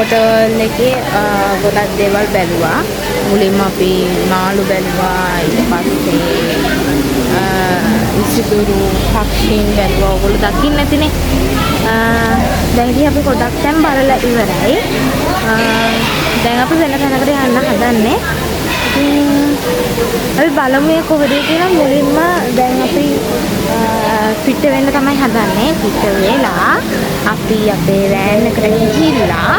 වෝටර්වර්ල්ඩ් එකේ ගොඩක් දේවල් බැලුවා. මුලින්ම අපි මාළු බැලුවා. ඊට පස්සේ ඉසිදුරු පක්ෂීන් බැලුවා. ඔයගොල්ලෝ දකින්න ඇතිනේ. දැන් ඉතින් අපි පොඩක් දැන් බලලා ඉවරයි. දැන් අපි වෙන තැනකට යන්න හදන්නේ. අපි බලමු කොහෙද කියලා. මුලින්ම දැන් අපි පිට වෙන්න තමයි හදන්නේ. පිට වෙලා අපි අපේ වෑන් එකට ගිහිල්ලා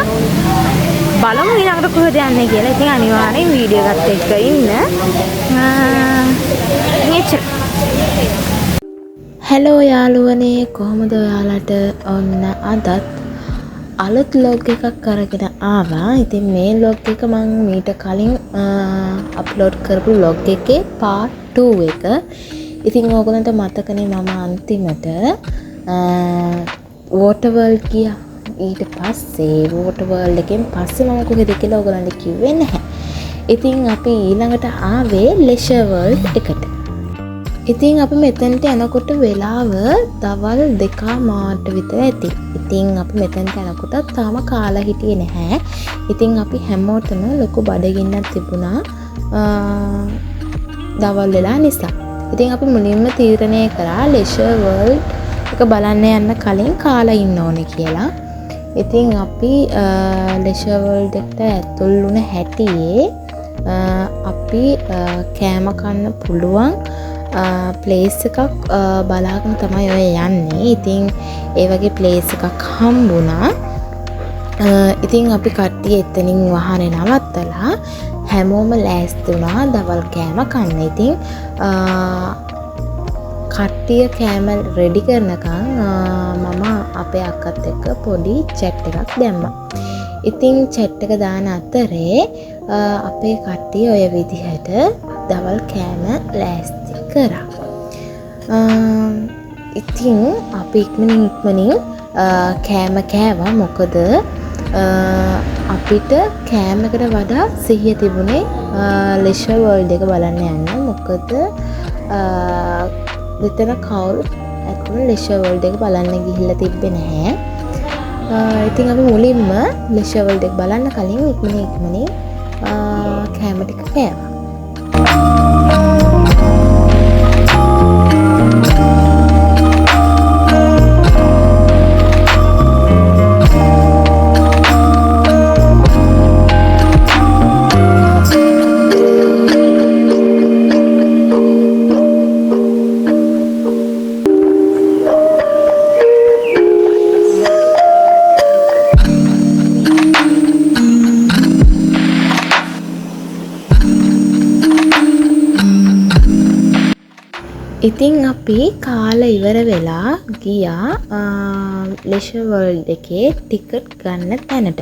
බලමු ඊළඟට කොහෙද යන්නේ කියලා. ඉතින් අනිවාර්යෙන් වීඩියෝ එකත් එක්ක ඉන්න. මෙච්චර. හෙලෝ යාළුවනේ, කොහොමද ඔයාලට? ඔන්න අදත් අලුත් ලොග් එකක් අරගෙන ආවා. ඉතින් මේ ලොග් එක මම මීට කලින් අප්ලෝඩ් කරපු ලොග් එකේ part 2 එක. ඉතින් ඕගොල්ලන්ට මතකනේ මම අන්තිමට වෝටර්වර්ල්ඩ් ගියා. ඊට පස්සේ වෝටර්වර්ල්ඩ් එකෙන් පස්සේ මම කොහෙද කියලා ඕගොල්ලන්ට කිව්වේ නැහැ. ඉතින් අපි ඊළඟට ආවේ ලෙෂර්වර්ල්ඩ් එකට. ඉතින් අපි මෙතනට යනකොට වෙලාව දවල් 2:00 විතර ඇති. ඉතින් අපි මෙතනට යනකොට තාම කාලා හිටියේ නැහැ. ඉතින් අපි හැමෝටම ලොකු බඩගින්නක් තිබුණා දවල් වෙලා නිසා. ඉතින් අපි මුලින්ම තීරණය කරා ලෙෂර්වර්ල්ඩ් එක බලන්න යන්න කලින් කාලා ඉන්න ඕනේ කියලා. ඉතින් අපි ලෙෂර්වර්ල්ඩ් එකට ඇතුල් වුණ හැටියේ අපි කෑම කන්න පුළුවන් ප්ලේස් එකක් බලාගෙන තමයි ඔය යන්නේ. ඉතින් ඒ වගේ ප්ලේස් එකක් හම්බුණා. ඉතින් අපි කට්ටිය එතනින් වාහනේ නවත්තලා හැමෝම ලෑස්ති වුණා දවල් කෑම කන්න. ඉතින් කට්ටිය කෑම රෙඩි කරනකම් මම අපේ අක්කත් එක්ක පොඩි chat එකක් දැම්මා. ඉතින් chat එක දාන අතරේ අපේ කට්ටිය ඔය විදිහට දවල් කෑම ලෑස්ති කරා. ඉතින් අපි ඉක්මනින් කෑම කෑවා. මොකද අපිට කෑමකට වඩා සිහිය තිබුණේ ලෙෂර්වර්ල්ඩ් එක බලන්න යන්න. මොකද විතර කවුරුත් ඇත්තම ලෙෂර්වර්ල්ඩ් එක බලන්න ගිහිල්ලා තිබ්බේ නැහැ. ඉතින් අපි මුලින්ම ලෙෂර්වර්ල්ඩ් එක බලන්න කලින් ඉක්මනින් කෑම ටික කෑවා. ඉතින් අපි කාලා ඉවර වෙලා ගියා ලෙෂර්වර්ල්ඩ් එකේ ටිකට් ගන්න තැනට.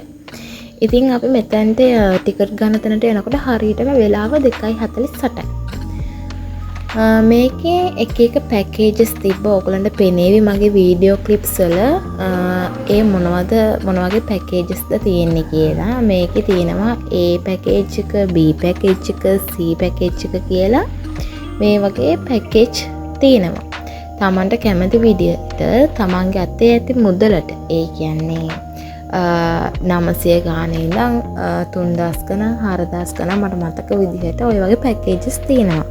ඉතින් අපි මෙතනට ටිකට් ගන්න තැනට යනකොට හරියටම වෙලාව 2:48යි. මේකේ එක පැකේජස් තිබ්බ. ඕගොල්ලන්ට පෙනේවි මගේ වීඩියෝ ක්ලිප්ස් වල ඒ මොන වගේ පැකේජස්ද තියෙන්නේ කියලා. මේකේ තියෙනවා A පැකේජ් එක, B පැකේජ් එක, C පැකේජ් එක කියලා මේ වගේ පැකේජ් තියෙනවා. තමන්ට කැමති විදිහට තමන්ගේ අතේ ඇති මුදලට, ඒ කියන්නේ 900 ගානේ ඉඳන් 3000 ගණන් 4000 ගණන් මට මතක විදිහට ওই වගේ පැකේජස් තියෙනවා.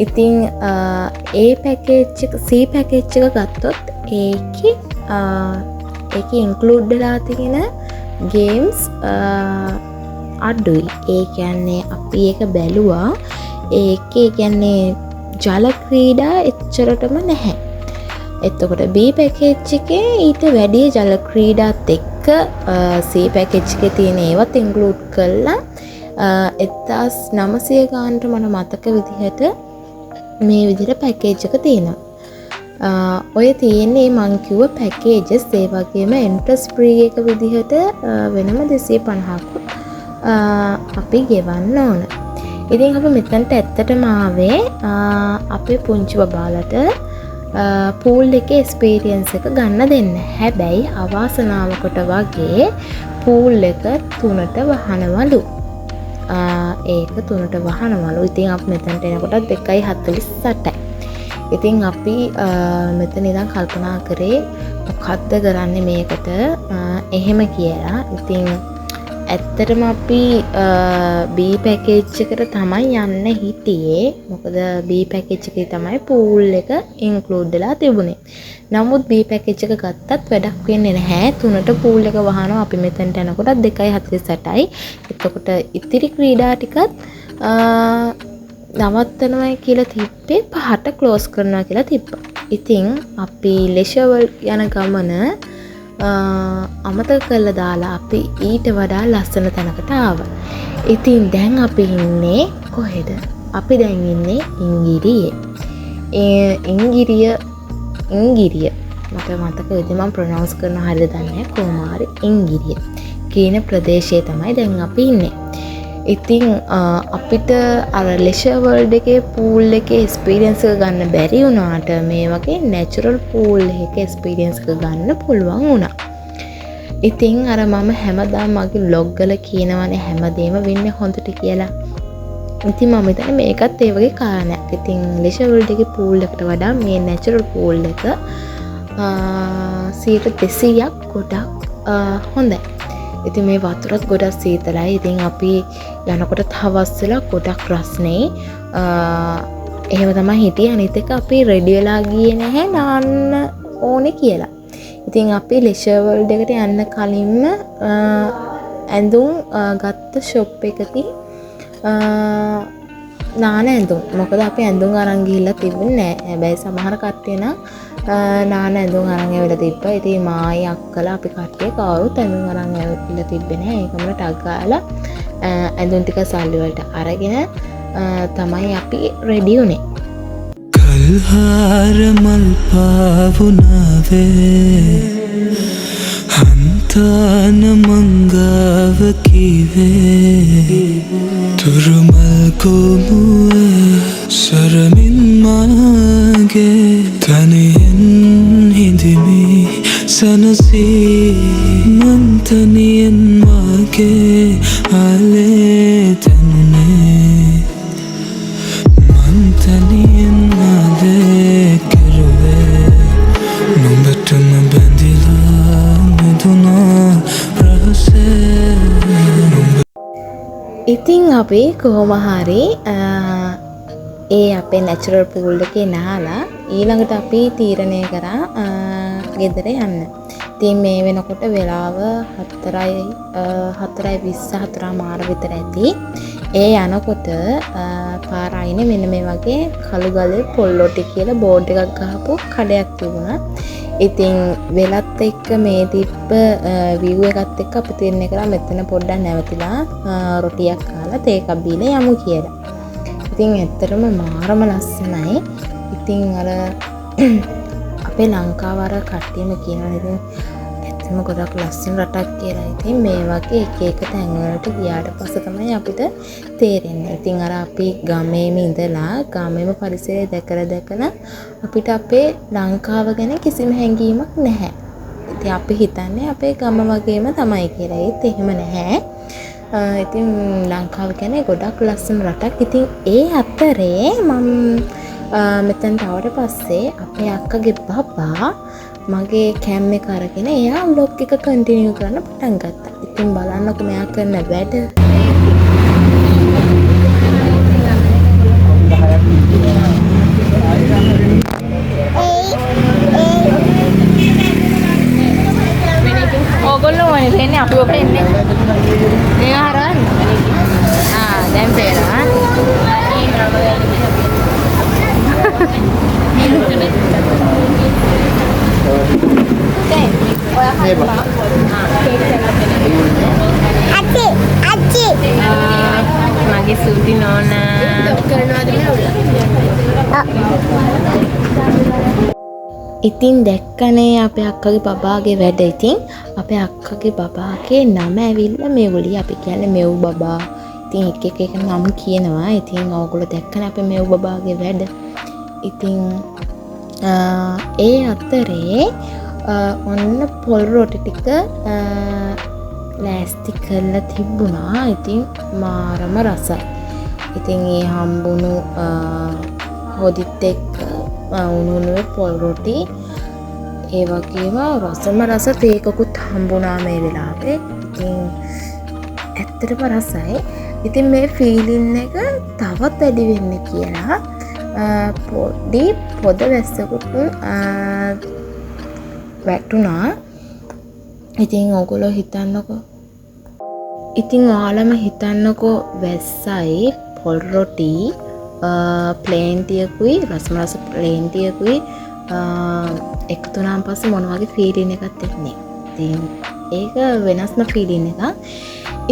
ඉතින් A පැකේජ් එක, C පැකේජ් එක ගත්තොත් ඒකේ ඉන්ක්ලූඩ් වෙලා තියෙන ගේම්ස් අඩුයි. ඒ කියන්නේ අපි ඒක බැලුවා. ඒකේ කියන්නේ ජල ක්‍රීඩා එච්චරටම නැහැ. එතකොට B පැකේජ් එකේ ඊට වැඩි ජල ක්‍රීඩාත් එක්ක C පැකේජ් එකේ තියෙන ඒවත් ඉන්ක්ලූඩ් කරලා 1900 ගානට මට මතක විදිහට මේ විදිහට පැකේජ් එක තියෙනවා. ඔය තියෙන්නේ මං කිව්ව පැකේජස්. ඒ වගේම එන්ට්‍රස් ෆ්‍රී එක විදිහට වෙනම 250ක් අපි ගෙවන්න ඕන. ඉතින් අපි මෙතනට ඇත්තටම ආවේ අපේ පුංචි බබාලට පූල් එකේ එක්ස්පීරියන්ස් එක ගන්න දෙන්න. හැබැයි අවාසනාවකට වගේ පූල් එක 3ට වහනවලු. ඒක 3ට වහනවලු. ඉතින් අපි මෙතනට එනකොට 2:48යි. ඉතින් අපි මෙතන ඉඳන් කල්පනා කරේ මොකද්ද කරන්නේ මේකට එහෙම කියලා. ඉතින් ඇත්තටම අපි B පැකේජ් එකට තමයි යන්න හිටියේ. මොකද B පැකේජ් එකේ තමයි pool එක include වෙලා තිබුණේ. නමුත් B පැකේජ් එක ගත්තත් වැඩක් වෙන්නේ නැහැ. 3ට pool එක වහනවා අපි මෙතනට යනකොට 2:48යි. එතකොට ඉතිරි ක්‍රීඩා ටිකත් නවත්තනවා කියලා තිබ්බේ 5ට ක්ලෝස් කරනවා කියලා තිබ්බා. ඉතින් අපි leisure world යන ගමන අමතක කරලා දාලා අපි ඊට වඩා ලස්සන තැනකට ආවා. ඉතින් දැන් අපි ඉන්නේ කොහෙද? අපි දැන් ඉන්නේ ඉංගිරියේ. ඉංගිරිය මට මතක වෙද්දි මම ප්‍රොනවුන්ස් කරන හරියද දන්නේ නැහැ. කොමාරි ඉංගිරිය කියන ප්‍රදේශයේ තමයි දැන් අපි ඉන්නේ. ඉතින් අපිට අර leisure world එකේ pool එකේ experience එක ගන්න බැරි වුණාට මේ වගේ natural pool එකේ experience එක ගන්න පුළුවන් වුණා. ඉතින් අර මම හැමදාම මගේ vlog වල කියනවානේ හැමදේම වෙන්නේ හොඳට කියලා. ඉතින් මම හිතන්නේ මේකත් ඒ වගේ කාරණයක්. ඉතින් leisure world එකේ pool එකට වඩා මේ natural pool එක 200ක් ගොඩක් හොඳයි. ඉතින් මේ වතුරත් ගොඩක් සීතලයි. ඉතින් අපි යනකොට හවස් වෙලා ගොඩක් රස්නේ. එහෙම තමයි හිටියේ. අනිත් එක අපි රෙඩි වෙලා ගියේ නැහැ නාන්න ඕනේ කියලා. ඉතින් අපි leisure world එකට යන්න කලින්ම ඇඳුම් ගත්ත shop එකකින් නාන ඇඳුම්. මොකද අපි ඇඳුම් අරන් ගිහිල්ලා තිබුණේ නැහැ. හැබැයි සමහර කට්ටිය නම් නාන ඇඳුම් අරන් ඇවිල්ලා තිබ්බා. ඉතින් මායි අක්කලා අපි කට්ටිය කවුරුත් ඇඳුම් අරන් ඇවිල්ලා තිබ්බේ නැහැ. ඒකම ටක් ගාලා ඇඳුම් ටික සල්ලි වලට අරගෙන තමයි අපි රෙඩි වුණේ. කල්හාර මල් පාවුනාවේ හන්තාන මංගාව කීවේ තුරුමල් කොමුවේ සරමින් මාගේ තනියෙන් හිඳිමි සනසී මන්තනියෙන් මාගේ ආලේ තැනුනේ මන්තනියෙන් ආලේ කෙරුවේ නුඹටම බැඳිලා මෙදුනා රහසේ ඉතින් අපි කොහොම හරි ඒ අපේ natural pool එකේ නහලා ඊළඟට අපි තීරණය කරා ගෙදර යන්න. ඉතින් මේ වෙනකොට වෙලාව 4:20 මාර විතර ඇති. ඒ යනකොට පාර අයිනේ මෙන්න මේ වගේ කළුගලේ පොල්ලොටි කියලා බෝඩ් එකක් ගහපු කඩයක් තිබුණා. ඉතින් වෙලත් එක්ක මේ තිබ්බ view එකත් එක්ක අපි තීරණය කරා මෙතන පොඩ්ඩක් නැවතිලා රොටියක් කාලා තේ එකක් බීලා යමු කියලා. ඉතින් ඇත්තටම මාරම ලස්සනයි. ඉතින් අර අපේ ලංකාව අර කට්ටියම කියනවා ඉතින් ඇත්තම ගොඩක් ලස්සන රටක් කියලා. ඉතින් මේ වගේ එක එක තැන් වලට ගියාට පස්සේ තමයි අපිට තේරෙන්නේ. ඉතින් අර අපි ගමේම ඉඳලා ගමේම පරිසරය දැකලා අපිට අපේ ලංකාව ගැන කිසිම හැඟීමක් නැහැ. ඉතින් අපි හිතන්නේ අපේ ගම වගේම තමයි කියලා. ඒත් එහෙම නැහැ. ඉතින් ලංකාව කියන්නේ ගොඩක් ලස්සන රටක්. ඉතින් ඒ අතරේ මම මෙතනට ආවට පස්සේ අපේ අක්කගේ බබා මගේ කැම් එක අරගෙන එයා vlog එක කන්ටිනියු කරන්න පටන් ගත්තා. ඉතින් බලන්නකො මෙයා කරන වැඩ. ඕගොල්ලෝ මොනේ වෙන්නේ අපි ඔබට එන්නේ. මේ ආරන්. දැන් පේනවා. මගේ සූටි නෝනා කරනවාද ඉතින් දැක්කනේ අපේ අක්කගේ බබාගේ වැඩ. ඉතින් අපේ අක්කගේ බබාගේ නම ඇවිල්ලා මෙවුලි. අපි කියන්නේ මෙව් බබා. ඉතින් එක නම් කියනවා. ඉතින් ඕගොල්ලෝ දැක්කනේ අපේ මෙව් බබාගේ වැඩ. ඉතින් ඒ අතරේ ඔන්න පොල් රොටි ටික ලෑස්ති කරලා තිබුණා. ඉතින් මාරම රසයි. ඉතින් ඒ හම්බුණු හොදිත් එක්ක උණුනේ පොල් රොටි ඒ වගේම රසම රස තේකකුත් හම්බුණා මේ වෙලාවේ. ඉතින් ඇත්තටම රසයි. ඉතින් මේ ෆීලින් එක තවත් වැඩි වෙන්න කියලා පොඩි පොද වැස්සකුත් වැටුණා. ඉතින් ඔයගොල්ලෝ හිතන්නකෝ. ඉතින් ඔයාලම හිතන්නකෝ වැස්සයි පොල් රොටි ප්ලේන් ටියකුයි රසම රස ප්ලේන් ටියකුයි එකතු වුණාන් පස්සේ මොන වගේ ෆීලින් එකක් එන්නේ. ඉතින් ඒක වෙනස්ම ෆීලින් එකක්.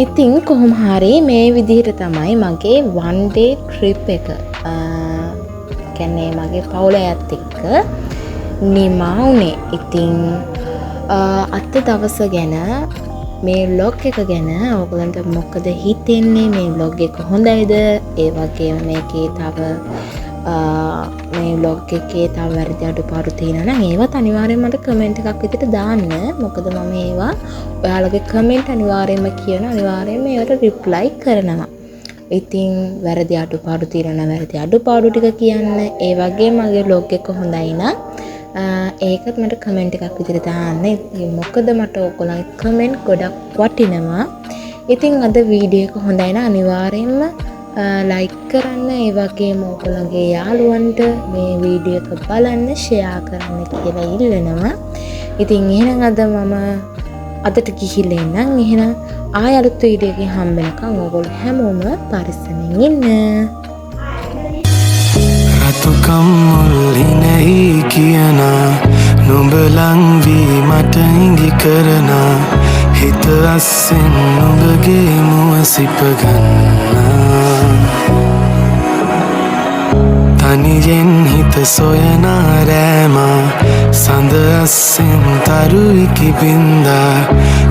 ඉතින් කොහොම හරි මේ විදිහට තමයි මගේ one day trip එක කියන්නේ මගේ පවුල අයත් එක්ක නිමා වුණේ. ඉතින් අද දවස ගැන මේ vlog එක ගැන ඔයගලන්ට මොකද හිතෙන්නේ? මේ vlog එක හොඳයිද? ඒ වගේම මේකේ තව මේ vlog එකේ තව වැරදි අඩුපාඩු තියෙනවා නම් ඒවත් අනිවාර්යෙන්ම මට කමෙන්ට් එකක් විදිහට දාන්න. මොකද මම ඒවා ඔයාලගේ කමෙන්ට් අනිවාර්යෙන්ම කියන අනිවාර්යෙන්ම ඒවට රිප්ලයි කරනවා. ඉතින් වැරදි අඩුපාඩු තියෙනවා නම් වැරදි අඩුපාඩු ටික කියන්න. ඒ වගේම මගේ vlog එක හොඳයි නම් ඒකත් මට කමෙන්ට් එකක් විදිහට දාන්න. මොකද මට ඔයගොල්ලන්ගේ කමෙන්ට් ගොඩක් වටිනවා. ඉතින් අද වීඩියෝ එක හොඳයි නම් අනිවාර්යෙන්ම ලයික් කරන්න. ඒ වගේම ඔයගොල්ලන්ගේ යාළුවන්ට මේ වීඩියෝ එක බලන්න ෂෙයා කරන්න කියලා ඉල්ලනවා. ඉතින් එහෙනම් අද මම අදට ගිහිල්ලා එන්නම්. එහෙනම් ආය අලුත් වීඩියෝ එකකින් හම්බ වෙනකන් ඔයගොල්ලෝ හැමෝම පරිස්සමෙන් ඉන්න. රතුකම් මුල්ලිනෙහි කියන නුඹ ලං වී මට ඉඟි කරන හිත අස්සෙන් නුඹගේ මුව සිප ගන්න. තනියෙන් හිත සොයන රෑම සඳ අස්සෙන් තරුයි කිපින්දා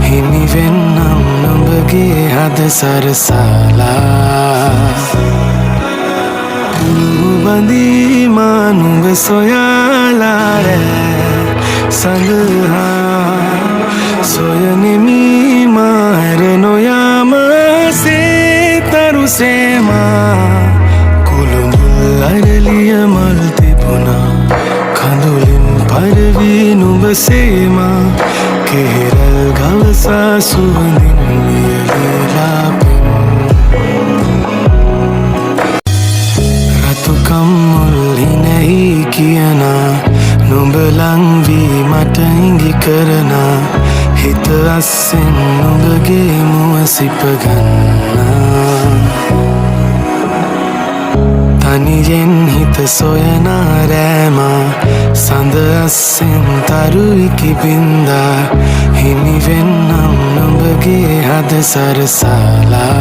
හිමි වෙන්නම් නුඹගේ හද සරසලා. බඳීමා නුඹ සොයාලා රෑ සඳහා සොයනෙමි මාර නොයාම සේතරුසේමා කුළුමුල් අරලිය මල් තිබුණා කඳුලින් පරවී නුඹ සේමා කෙහෙරල් ගවසා සුවඳින් වියලිලා කම්මුල්ලිනෙහි කියන නුඹ ලං වී මට ඉඟි කරන හිත අස්සෙන් නුඹගේ මුව සිප ගන්න. තනියෙන් හිත සොයන රෑම සඳ අස්සෙන් තරුයි කිපින්දා හිමි වෙන්නම් නුඹගේ හද සරසලා.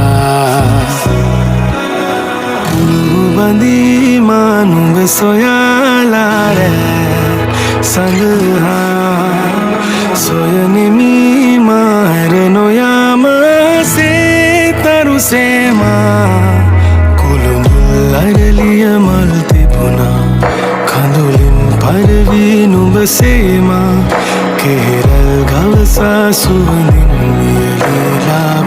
බඳීමා නුඹ සොයාලා රෑ සඳහා සොයනෙමි මාර නොයාම සේතරුසේමා කුළුමුල් අරලිය මල් තිබුණා කඳුලින් පරවී නුඹ සේමා කෙහෙරල් ගවසා සුවඳින් වියලිලා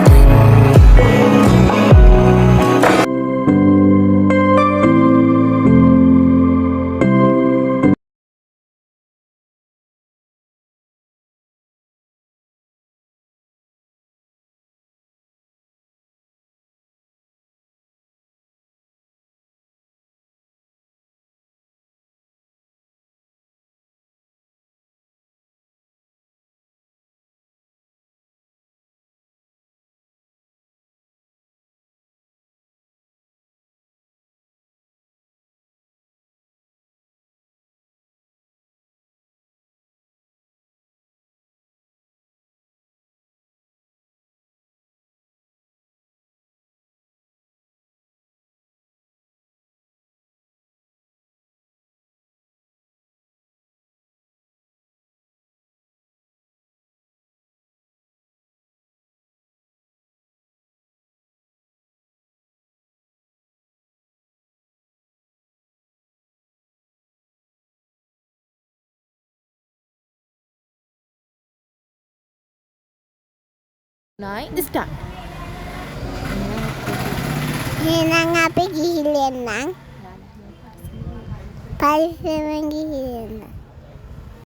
Night start. එහෙනම් අපි ගිහිල්ලා එන්නම්. පරිස්සමෙන් ගිහින්